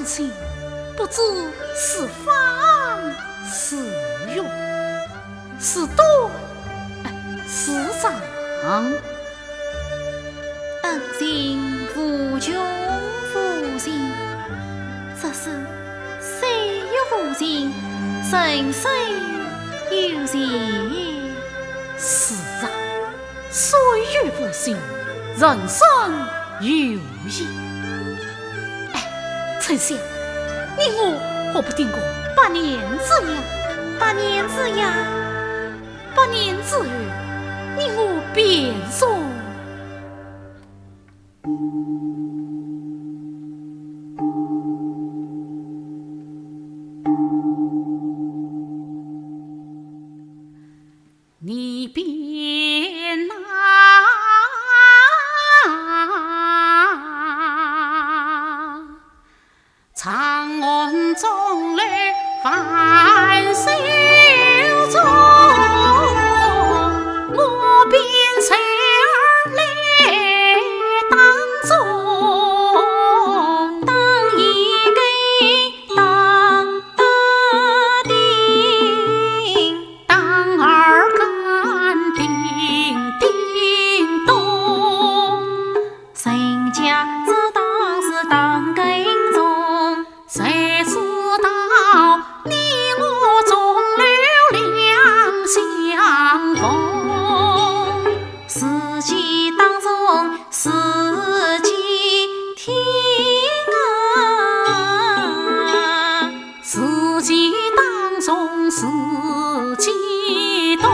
心，不知是方是勇，是短是长。恩情无穷无尽，只是岁月无情，人生有情。是啊，岁月无情，人生有意。丞相，你我何不定个8年之约？8年之约，8年之约，你我便说。你便长安中来繁嚣中，我便随儿来当中，当一根当大钉，当二杆叮叮咚，人家只当是当根钟，谁知道你我终留两相逢。四季当中四季听啊，四季当中四季动，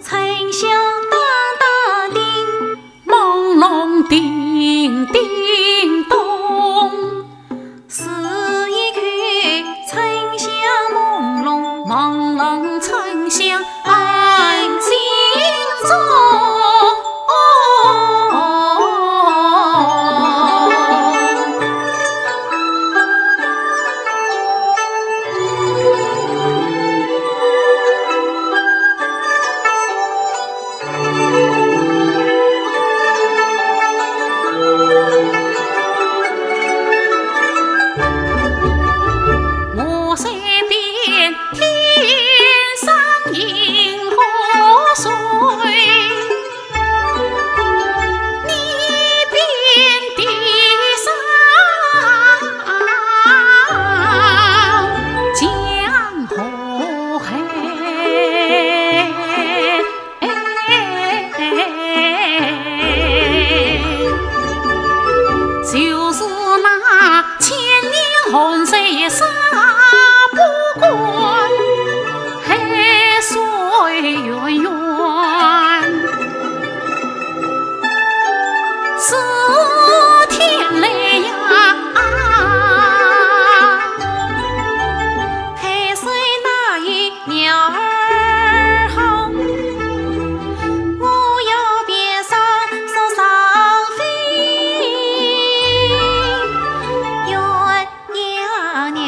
沉香当当叮，朦胧叮叮咚，是一曲沉香朦胧，朦胧沉香暗心中。我身边天上银河水，你边地上江河海。就是那千年洪水杀不关，海水源源，是天来呀！海水哪有鸟儿好？我要变上树上飞，鸳鸯鸟。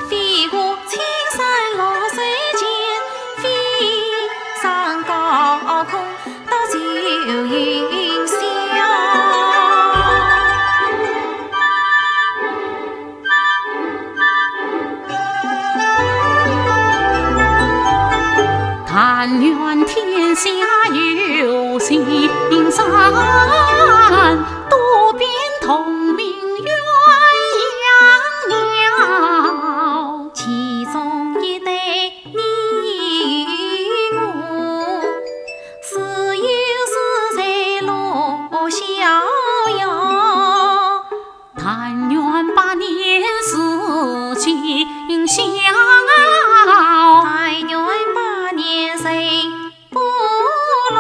飞过青山绿水间，飞上高空到九云霄。但愿天下有情人，多变同名鸳鸯鸟。其中一对你我，是友是在路逍遥。但愿8年时尽逍，但愿8年人不老。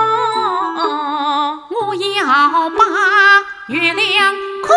我要把月亮看